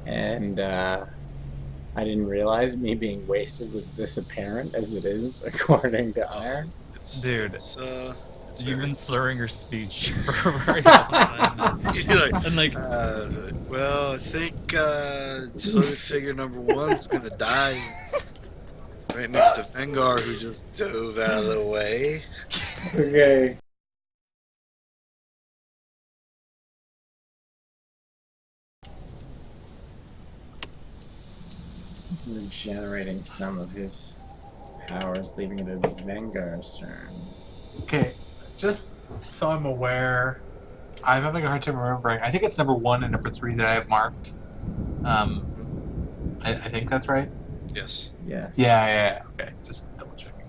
and I didn't realize me being wasted was this apparent as it is according to Oh, Iron. Dude, it's you've very. been slurring your speech for a very long time now. You're like, And like, well, I think toilet figure number one's gonna die right next to Vengar, who just dove out of the way. Okay. Regenerating some of his powers, leaving it at Vengar's turn. Okay, just so I'm aware, I'm having a hard time remembering. I think it's number 1 and number 3 that I have marked. I think that's right. Yes. Yes. Yeah. Okay, just double checking.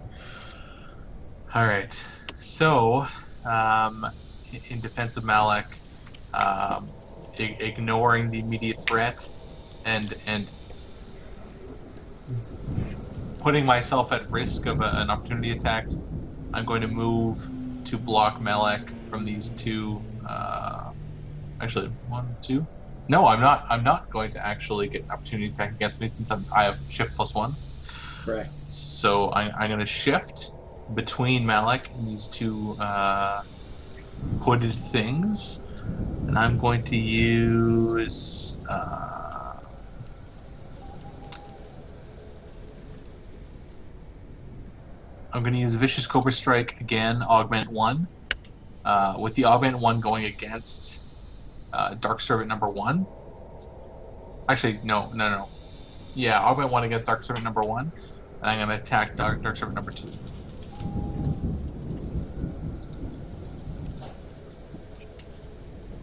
All right. So, in defense of Malik, ignoring the immediate threat, and putting myself at risk of an opportunity attack, I'm going to move to block Malik from these two. Actually, 1, 2. No, I'm not. I'm not going to actually get an opportunity attack against me since I have shift +1. Correct. So I'm going to shift between Malik and these two hooded things, and I'm going to use. I'm going to use Vicious Cobra Strike again, Augment 1. With the Augment 1 going against Dark Servant number 1. Actually, no. Yeah, Augment 1 against Dark Servant number 1. And I'm going to attack Dark Servant number 2.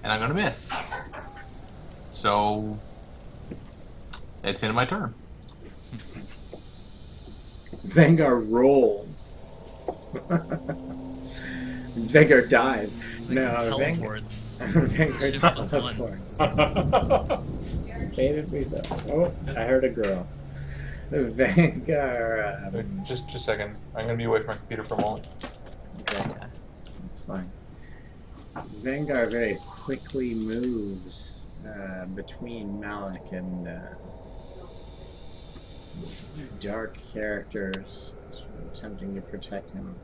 And I'm going to miss. So, that's the end of my turn. Vengar rolls. Vengar dies. No, teleports. Vengar Shift +1. teleports. Hated me so. Oh, I heard a girl. Vengar. So just a second. I'm going to be away from my computer for a moment. Okay, that's fine. Vengar very quickly moves between Malik and dark characters, attempting to protect him.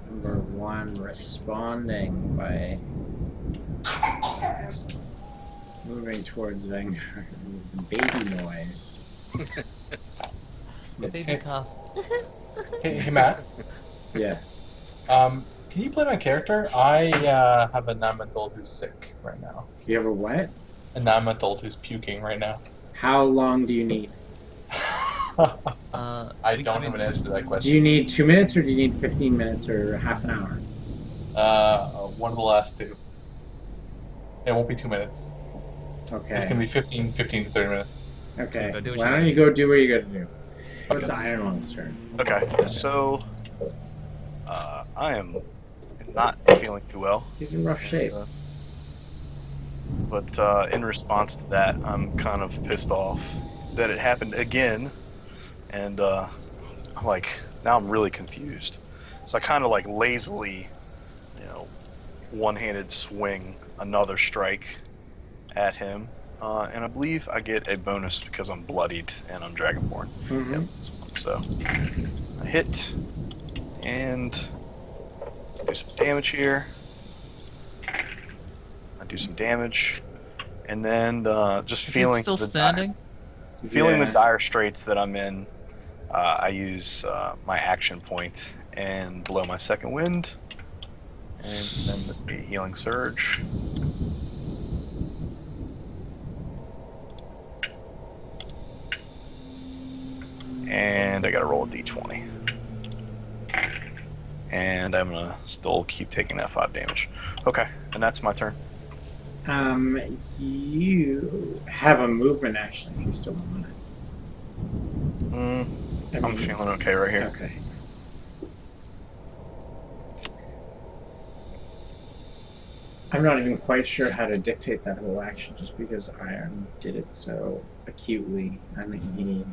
Number 1 responding by moving towards Vengar with baby noise. Baby cough. Hey, Matt. Yes. Can you play my character? I have a 9-month-old who's sick right now. You have a what? A 9-month-old who's puking right now. How long do you need? I don't have an answer to that Do question. you need 2 minutes, or do you need 15 minutes, or half an hour? One of the last two. It won't be 2 minutes. Okay. It's going to be 15 to 30 minutes. Okay. Do what Why you don't gotta you go do what you gotta do? It's Yes. Iron Lung's turn. Okay, so I am not feeling too well. He's in rough shape. But in response to that, I'm kind of pissed off that it happened again, and I'm like, now I'm really confused. So I kind of like lazily, one-handed swing another strike at him, and I believe I get a bonus because I'm bloodied and I'm Dragonborn. Mm-hmm. Yeah, so I hit, and let's do some damage here. I do some damage, and then just feeling It's still the standing? feeling Yeah. the dire straits that I'm in, I use my action point and blow my second wind, and then a healing surge. And I gotta roll a d20. And I'm gonna still keep taking that 5 damage. Okay, and that's my turn. You have a movement action if you still want it. I'm feeling okay right here. Okay. I'm not even quite sure how to dictate that whole action just because Iron did it so acutely. I mean, he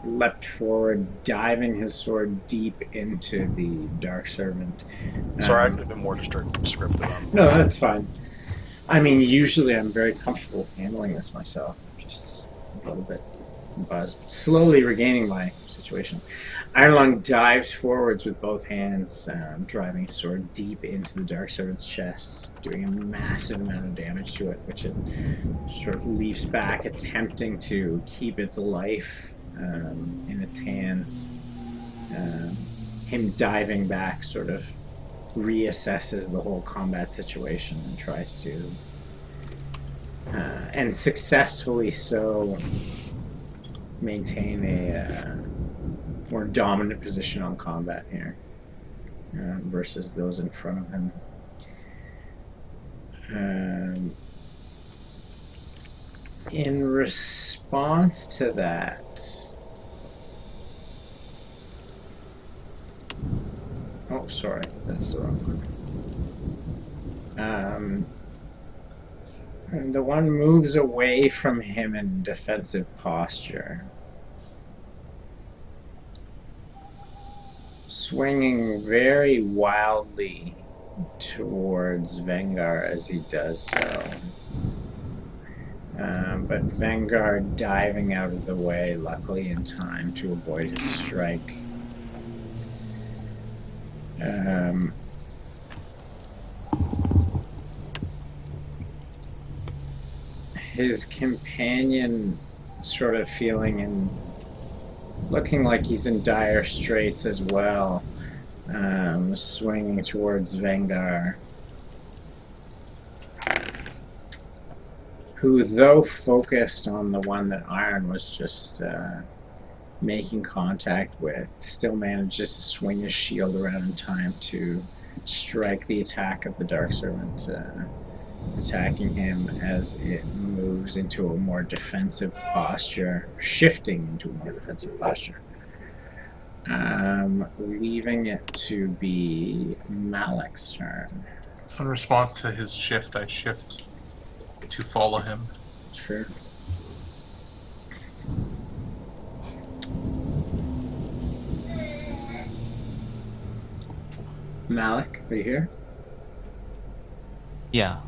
leapt forward, diving his sword deep into the Dark Servant. Sorry, I could have been more descriptive. No, that's fine. I mean, usually I'm very comfortable with handling this myself. Just a little bit buzzed. Slowly regaining my situation. Ironlung dives forwards with both hands, driving his sword deep into the Dark Servant's chest, doing a massive amount of damage to it, which it sort of leaps back, attempting to keep its life in its hands. Him diving back sort of reassesses the whole combat situation and tries to, and successfully so, maintain a more dominant position on combat here versus those in front of him. In response to that, oh, sorry, that's the wrong one. And the one moves away from him in defensive posture, swinging very wildly towards Vengar as he does so. But Vanguard diving out of the way, luckily in time to avoid his strike. His companion sort of feeling and looking like he's in dire straits as well, swinging towards Vengar, who, though focused on the one that Iron was just making contact with, still manages to swing his shield around in time to strike the attack of the Dark Servant, attacking him as it moves into a more defensive posture, shifting into a more defensive posture, leaving it to be Malik's turn. So in response to his shift, I shift to follow him. Sure. Malik, are you here? Yeah,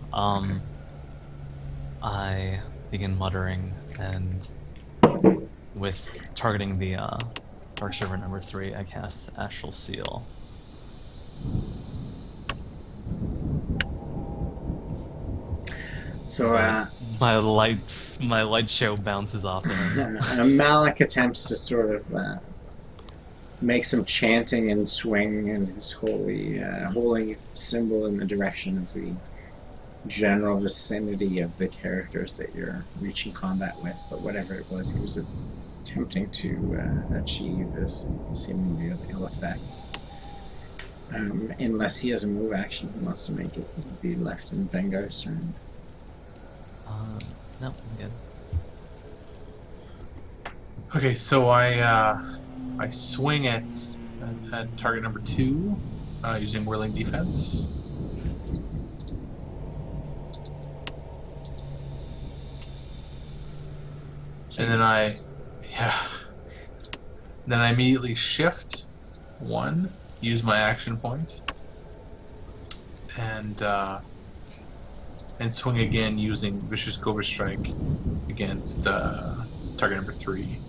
I begin muttering, and with targeting the Dark Servant number 3, I cast Astral Seal. So, my light show bounces off of him. Malik attempts to sort of make some chanting and swing in his holy symbol in the direction of the general vicinity of the characters that you're reaching combat with, but whatever it was he was attempting to achieve is seemingly of ill effect. Unless he has a move action he wants to make, it would be left in Vengar's turn. No, I'm good. Okay, so I swing at target number 2 using Whirling Defense. And then I immediately shift 1, use my action point, and swing again using Vicious Cobra Strike against target number 3,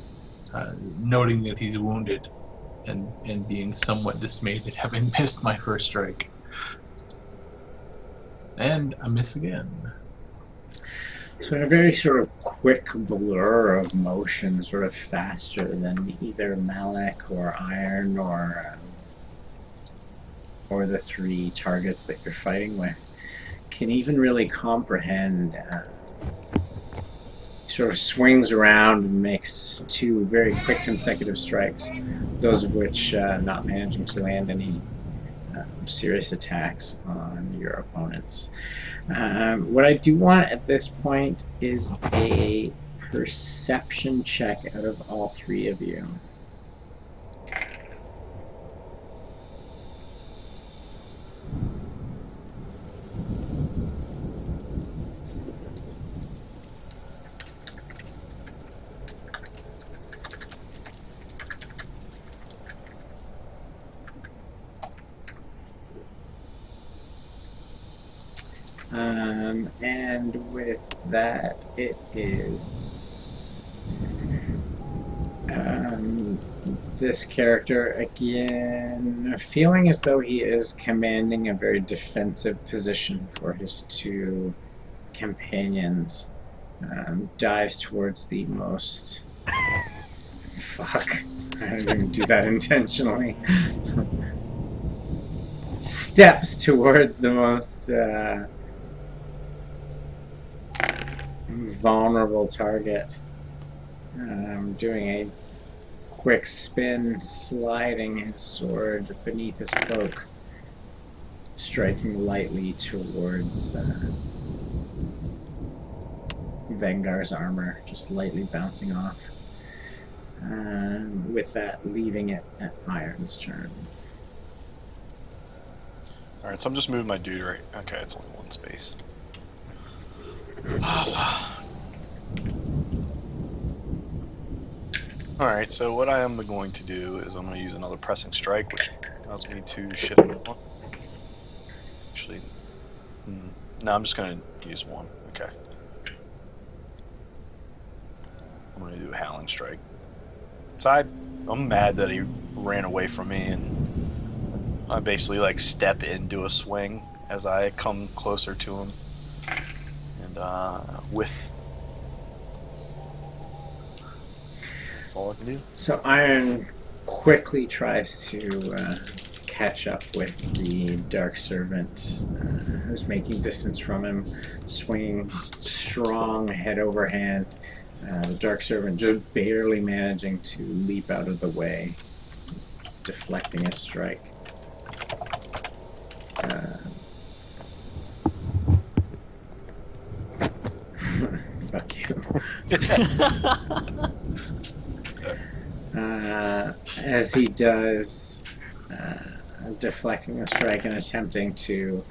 noting that he's wounded and being somewhat dismayed at having missed my first strike. And I miss again. So in a very sort of quick blur of motion, sort of faster than either Malik or Iron or the 3 targets that you're fighting with can even really comprehend, sort of swings around and makes 2 very quick consecutive strikes, those of which not managing to land any serious attacks on your opponents. What I do want at this point is a perception check out of all 3 of you. And with that, it is this character again, feeling as though he is commanding a very defensive position for his two companions, dives towards the most. Fuck. I didn't even do that intentionally. Steps towards the most vulnerable target. Doing a quick spin, sliding his sword beneath his cloak, striking lightly towards Vengar's armor, just lightly bouncing off. With that, leaving it at Iron's turn. Alright, so I'm just moving my dude right. Okay, it's only one space. Alright, so what I am going to do is I'm going to use another pressing strike, which allows me to shift one. Actually, no, I'm just going to use one. Okay. I'm going to do a howling strike. So I'm mad that he ran away from me, and I basically like step into a swing as I come closer to him. And with... That's all I can do. So Iron quickly tries to catch up with the Dark Servant, who's making distance from him, swinging strong head over hand. The Dark Servant just barely managing to leap out of the way, deflecting his strike. Fuck you. As he does, deflecting the strike and attempting to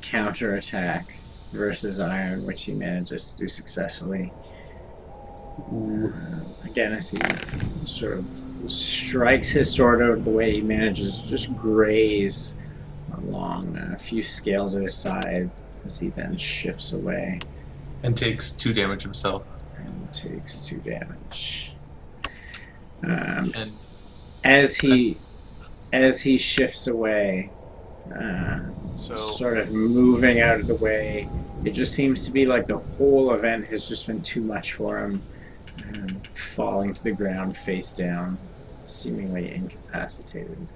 counterattack versus Iron, which he manages to do successfully. Again, as he sort of strikes his sword out of the way, he manages to just graze along a few scales at his side as he then shifts away. And takes 2 damage himself. And takes 2 damage. And as he shifts away, So sort of moving out of the way, it just seems to be like the whole event has just been too much for him, falling to the ground face down, seemingly incapacitated.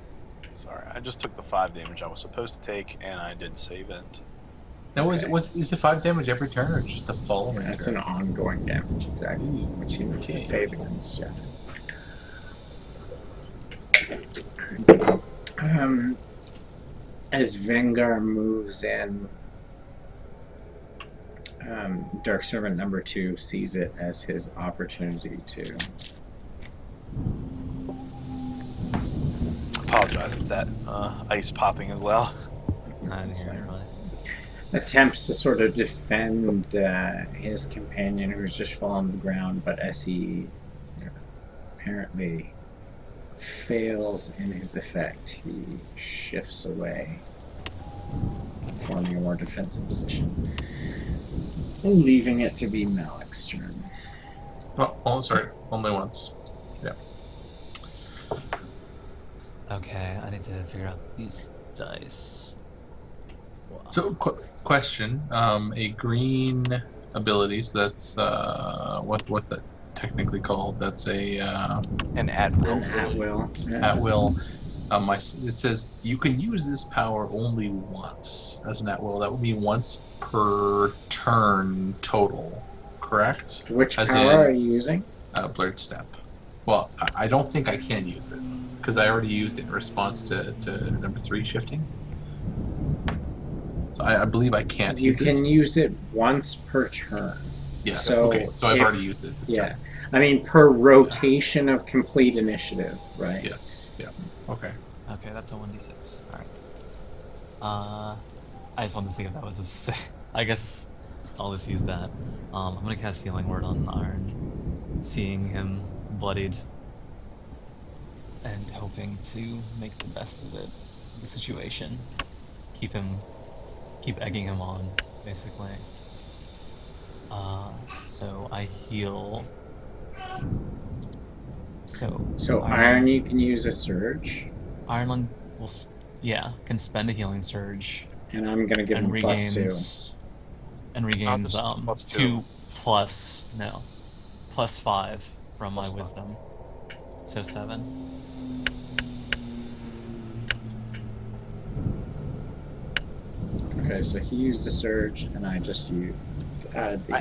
sorry, I just took the 5 damage I was supposed to take, and I did save it. now, Okay. is the 5 damage every turn or just the following That's turn? an ongoing damage, exactly, which he needs Okay. to save against. Yeah. As Vengar moves in, Dark Servant number 2 sees it as his opportunity to. Apologize if that ice popping is loud. I didn't hear it really. Attempts to sort of defend his companion who's just fallen to the ground, but as he apparently fails in his effect, he shifts away, forming a more defensive position, leaving it to be Malik's turn. Oh, sorry. Only once. Yeah. Okay, I need to figure out these dice. Wow. So, question. A green ability, so that's... what's that technically called? That's a... And at will. An at will. Yeah. at will. It says you can use this power only once as an at will. That would be once per turn total, correct? Which As power in- are you using? Blurred step. Well, I don't think I can use it because I already used it in response to number 3 shifting. So I believe I can't You use can it. use it once per turn. Yes. so okay. So I've if- already used it this Yeah. time. I mean, per rotation of complete initiative, right? Yes. Yeah. Okay. Okay, that's a 1d6. Alright. I just wanted to see if that was a I guess I'll just use that. I'm gonna cast Healing Word on Iron, seeing him bloodied, and hoping to make the best of it, the situation. Keep egging him on, basically. So I heal. So Iron, you can use a surge, Iron will, can spend a healing surge and I'm gonna give and him +2. regains just +2. 2 plus 5 from my wisdom. So 7. Okay, so he used a surge, and I just added the.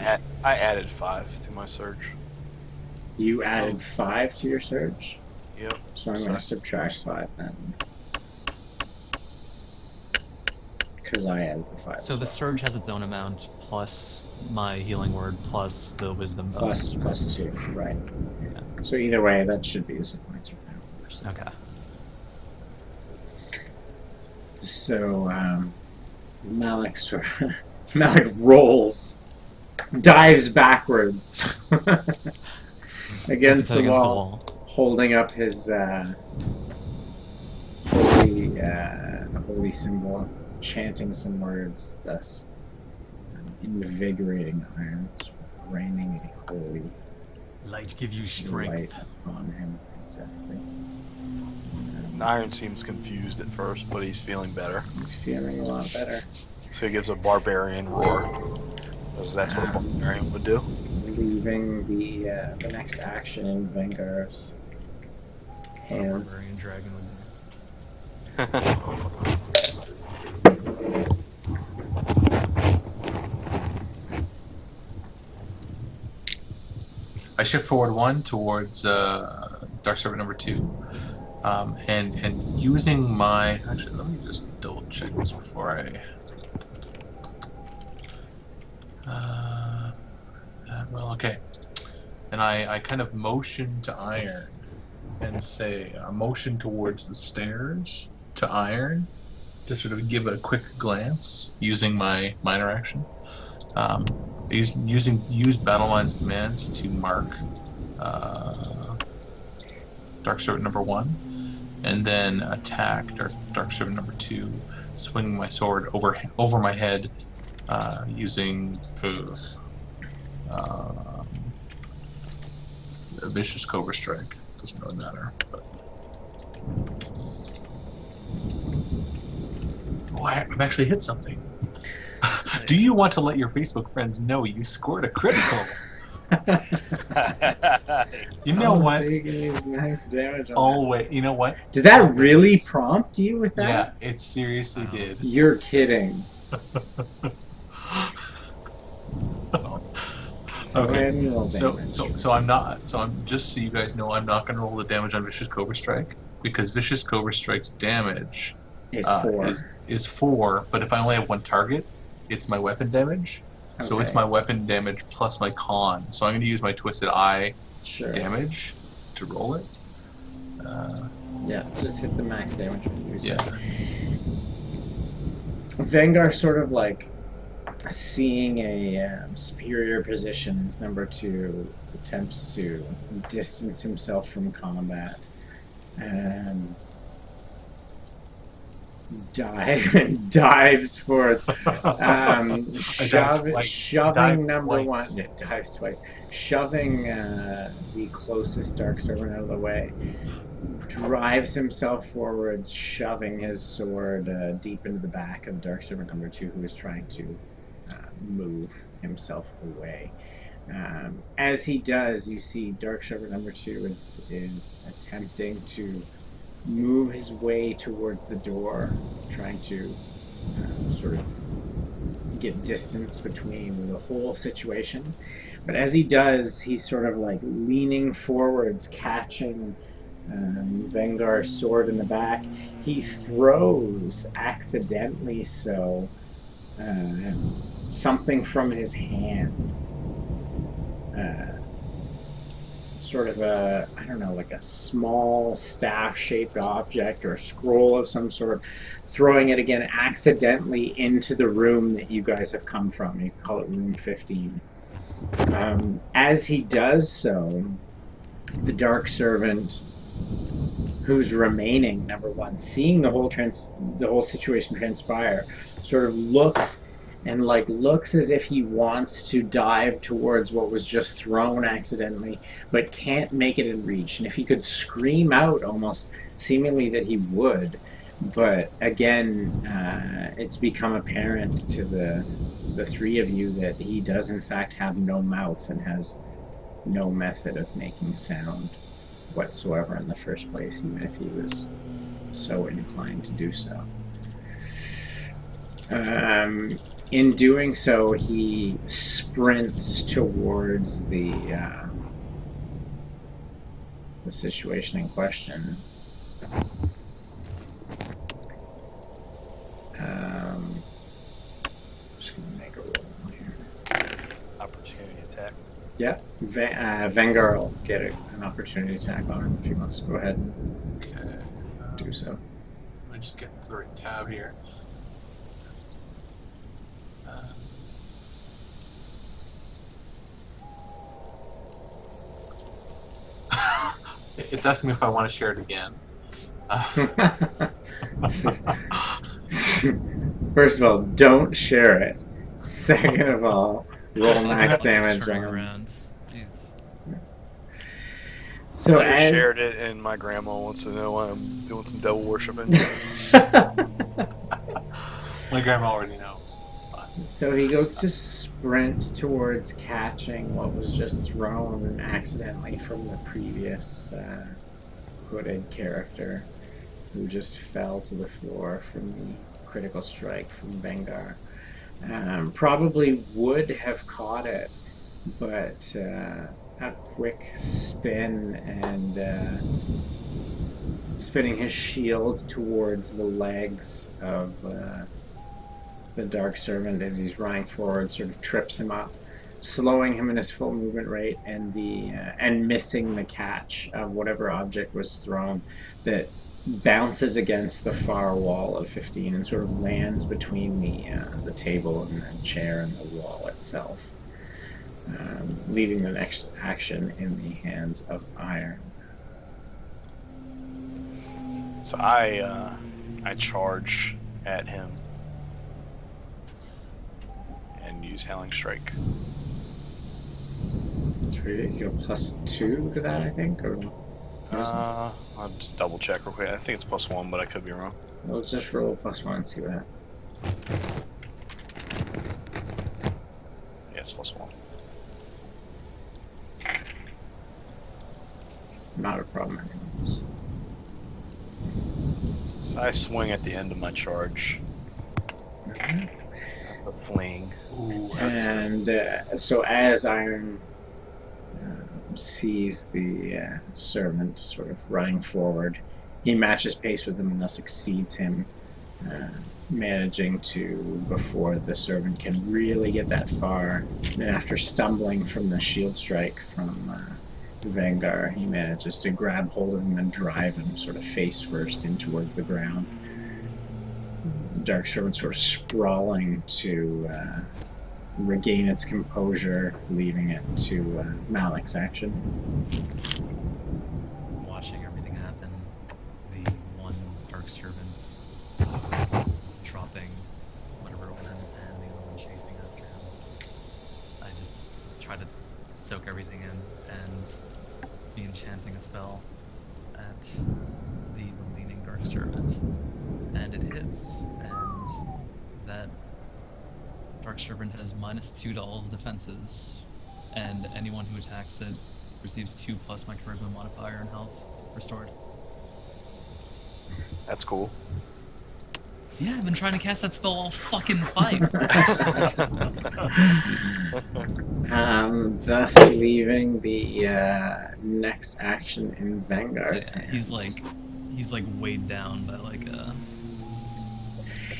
I added 5 to my surge. You added 5 to your surge, Yep. so I'm going to subtract 5 then, because I added the 5. So the surge has its own amount plus my healing word plus the wisdom bonus. +2, right? Yeah. So either way, that should be as a points right now. Okay. So Malik Malik rolls, dives backwards against the wall, holding up his holy symbol, chanting some words, thus invigorating Iron, raining a holy Light give you light strength. upon him. Exactly. Iron seems confused at first, but he's feeling better. He's feeling a lot better. So he gives a barbarian roar, because that's what a barbarian would do. Leaving the next action in Vengar's That's what a hand. barbarian dragon would do. I shift forward 1 towards Dark Servant number 2, and using my. Actually, let me just double check this before I. Well, okay. And I kind of motion to Iron and say, motion towards the stairs to Iron, to sort of give it a quick glance using my minor action. Use Battlemine's Demand to mark Dark Servant number 1, and then attack Dark Servant number 2, swinging my sword over my head, using a vicious Cobra Strike. Doesn't really matter. But... Oh, I've actually hit something. Do you want to let your Facebook friends know you scored a critical? You know what? So you can use max damage on Oh wait, you know what? that. Did that really prompt you with that? Yeah, it seriously did. You're kidding. Go ahead Okay. and roll So damage. I'm just so you guys know, I'm not gonna roll the damage on Vicious Cobra Strike, because Vicious Cobra Strike's damage It's 4. is 4, but if I only have one target, it's my weapon damage. So it's Okay. my weapon damage plus my con. So I'm going to use my Twisted Eye Sure. damage to roll it. Yeah, just hit the max damage. Yeah. Vengar sort of like seeing a superior position as number 2 attempts to distance himself from combat and dives forward, shoving number 1. It dives twice, shoving the closest Dark Servant out of the way. Drives himself forward, shoving his sword deep into the back of Dark Servant number 2, who is trying to move himself away. As he does, you see Dark Servant number 2 is attempting to move his way towards the door, trying to sort of get distance between the whole situation. But as he does, he's sort of like leaning forwards, catching Vengar's sword in the back. He throws, accidentally so, something from his hand. Sort of a, I don't know, like a small staff-shaped object or a scroll of some sort, throwing it again accidentally into the room that you guys have come from. You can call it room 15. As he does so, the Dark Servant, who's remaining, number 1, seeing the whole situation transpire, sort of looks and like looks as if he wants to dive towards what was just thrown accidentally, but can't make it in reach. And if he could scream out, almost seemingly that he would, but again, it's become apparent to the three of you that he does in fact have no mouth and has no method of making sound whatsoever in the first place, even if he was so inclined to do so. In doing so, he sprints towards the situation in question. Just gonna make a roll here. Opportunity attack. Yeah, Vanguard will get an opportunity attack on him if he wants to go ahead and Okay. do so. Let me just get to the right tab here. It's asking me if I want to share it again. First of all, don't share it. Second of all, roll max Turning damage on. around. Jeez. So I as shared it, and my grandma wants to know why I'm doing some devil worshiping. My grandma already knows. It's fine. So he goes to sprint towards catching what was just thrown accidentally from the previous hooded character who just fell to the floor from the critical strike from Vengar. Probably would have caught it, but a quick spin and spinning his shield towards the legs of the Dark Servant as he's running forward sort of trips him up, slowing him in his full movement rate and missing the catch of whatever object was thrown that bounces against the far wall of 15 and sort of lands between the table and the chair and the wall itself, leaving the next action in the hands of Iron. So I charge at him and use Howling Strike. You go +2 to that, I think, or I'll just double check real quick. I think it's +1, but I could be wrong. we'll just roll +1 and see what happens. Yeah, it's +1. Not a problem anyways. So I swing at the end of my charge. The fling. Ooh, And so as Iron sees the servant sort of running forward, he matches pace with him and thus exceeds him, managing to, before the servant can really get that far, and after stumbling from the shield strike from Vanguard, he manages to grab hold of him and drive him sort of face first in towards the ground. The Dark Servant sort of sprawling to regain its composure, leaving it to Malik's action. Watching everything happen, the one Dark Servant dropping whatever it was in his hand, the other one chasing after him. I just try to soak everything in and be enchanting a spell at the remaining Dark Servant. And it hits, and that Dark Servant has -2 to all defenses, and anyone who attacks it receives 2 plus my charisma modifier and health restored. That's cool. Yeah, I've been trying to cast that spell all fucking fight. Thus leaving the next action in Vanguard's hand. He's like weighed down by like a.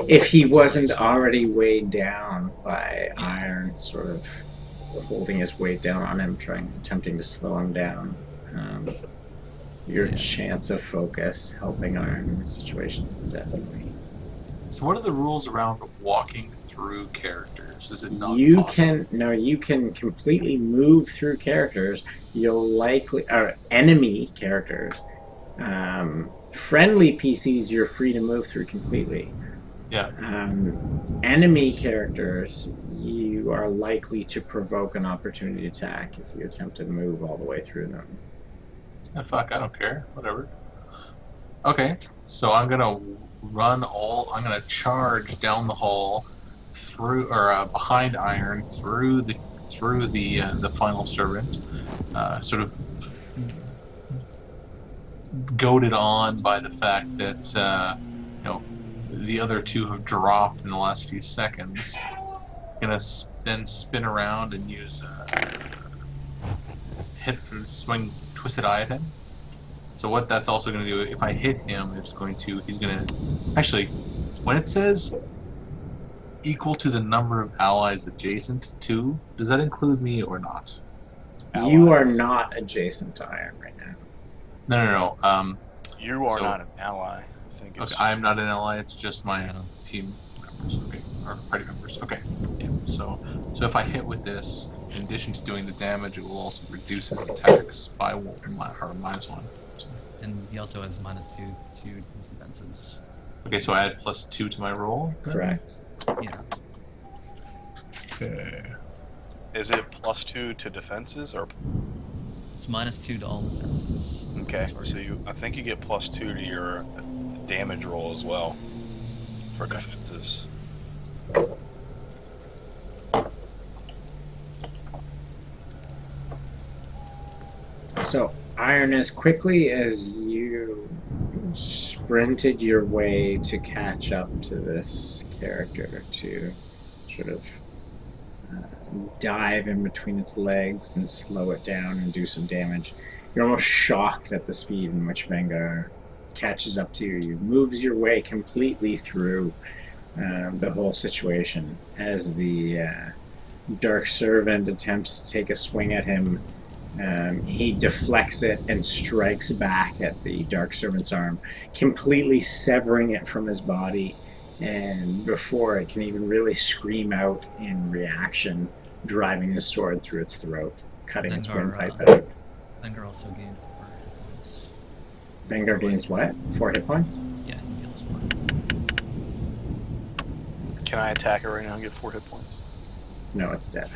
If he wasn't already weighed down by Iron, sort of holding his weight down on him, attempting to slow him down, your chance of focus helping Iron in the situation, definitely. So what are the rules around walking through characters? Is it not You possible? you can completely move through characters. You'll likely, or enemy characters. Friendly PCs, you're free to move through completely. Yeah. Enemy characters, you are likely to provoke an opportunity attack if you attempt to move all the way through them. Fuck, I don't care. Whatever. Okay, so I'm gonna I'm gonna charge down the hall, through or behind Iron, through the final servant, sort of goaded on by the fact that the other two have dropped in the last few seconds. Gonna then spin around and use swing Twisted Eye at him. So what that's also going to do, if I hit him, he's going to, actually, when it says equal to the number of allies adjacent to, does that include me or not? You are not adjacent to Iron right now. No. You are not an ally. I think it's okay, I am not an ally, it's just my team members, okay, or party members, okay. Yeah. So if I hit with this, in addition to doing the damage, it will also reduce his attacks by -1. And he also has -2 to his defenses. Okay, so I add +2 to my roll? Correct. Yeah. Okay. Is it +2 to defenses or? It's -2 to all defenses. Okay, so I think you get +2 to your damage roll as well for defenses. So, Iron, as quickly as you sprinted your way to catch up to this character, to sort of dive in between its legs and slow it down and do some damage, you're almost shocked at the speed in which Vengar catches up to you. You moves your way completely through the whole situation as the Dark Servant attempts to take a swing at him. He deflects it and strikes back at the Dark Servant's arm, completely severing it from his body, and before it can even really scream out in reaction, driving his sword through its throat, cutting its windpipe out. Vengar also gained 4 hit points. Vengar gains what? 4 hit points? Yeah, he heals 4. Can I attack it right now and get 4 hit points? No, it's dead.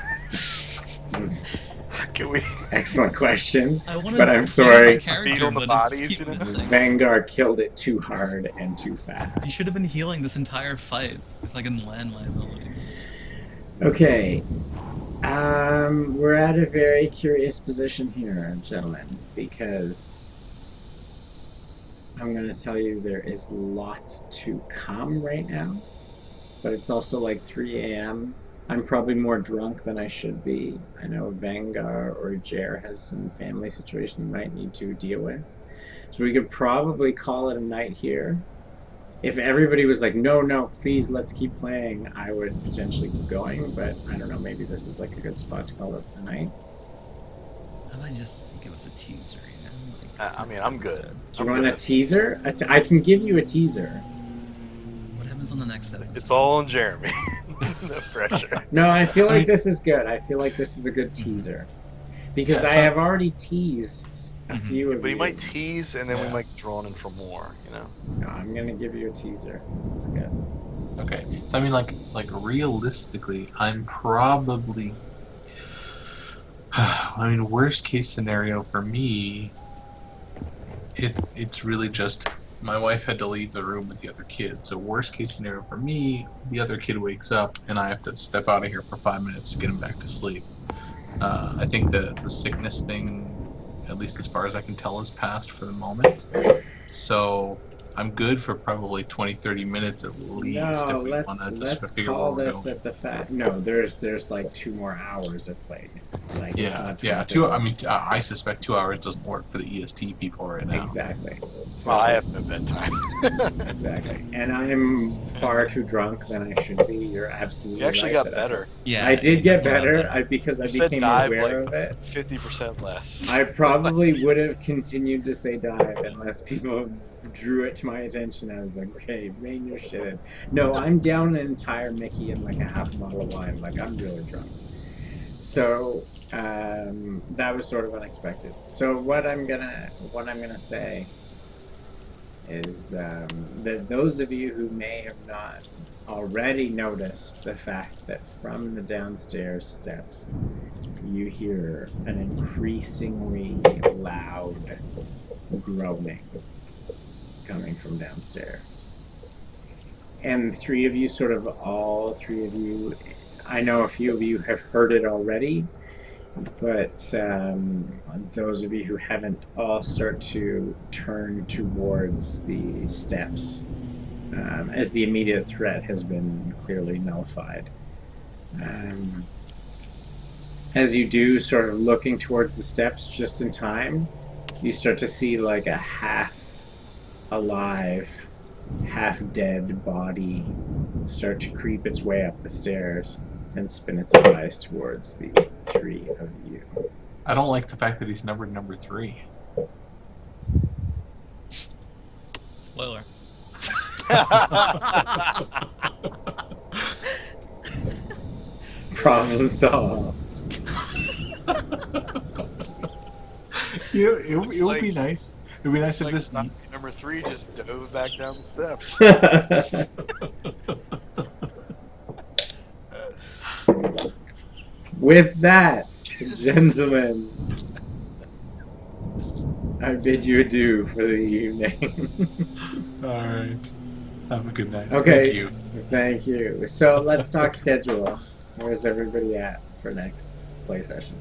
Can we? Excellent question, I wanted but I'm to sorry. beat my Beat character, on the but it bodies, just keeps you know? missing. Vanguard killed it too hard and too You fast. should have been healing this entire fight if I can land my abilities. Okay. We're at a very curious position here, gentlemen, because I'm going to tell you there is lots to come right now, but it's also like 3 a.m. I'm probably more drunk than I should be. I know Vangar or Jer has some family situation he might need to deal with. So we could probably call it a night here. If everybody was like, no, please, let's keep playing, I would potentially keep going, but I don't know, maybe this is like a good spot to call it a night. How about you just give us a teaser, you know? Like, I mean, next I'm good. episode. Do you want a teaser? I can give you a teaser. What happens on the next episode? It's all on Jeremy. No pressure. No, I feel like this is good. I feel like this is a good teaser. Because Yeah, I so- have already teased a few of But he you. might tease, and then we Yeah. might get drawn in for more. You know. No, I'm going to give you a teaser. This is good. Okay, so I mean, like realistically, I'm probably. I mean, worst case scenario for me, it's really just my wife had to leave the room with the other kid. So worst case scenario for me, the other kid wakes up and I have to step out of here for 5 minutes to get him back to sleep. I think the sickness thing, at least as far as I can tell, is past for the moment. So I'm good for probably 20-30 minutes at least No, if we let's want to just figure call out where we're this going. at the fact. No, there's like 2 more hours of playing. Like, it's Yeah, not yeah. 20. I mean, I suspect 2 hours doesn't work for the EST people right now. Exactly. So, Well, I have no bedtime. exactly. And I'm far too drunk than I should be. You're absolutely You actually right got that I- better. Yeah, I did get you got better because I You said became dive aware like of it. 50% less. I probably would have continued to say dive unless people drew it to my attention. I was like, okay, rein your shit in. No, I'm down an entire Mickey and like a half bottle of wine. Like, I'm really drunk. So that was sort of unexpected. So what I'm gonna say is that those of you who may have not already noticed the fact that from the downstairs steps you hear an increasingly loud groaning coming from downstairs. And all three of you, I know a few of you have heard it already, but those of you who haven't all start to turn towards the steps as the immediate threat has been clearly nullified. As you do, sort of looking towards the steps just in time, you start to see like a half alive, half dead body start to creep its way up the stairs and spin its eyes towards the three of you. I don't like the fact that he's numbered number 3. Spoiler. Problem solved. It would be nice. It would be nice if Like this. number 3 just dove back down the steps. With that, gentlemen, I bid you adieu for the evening. All right. Have a good night. Okay. Thank you. Thank you. So let's talk schedule. Where's everybody at for next play session?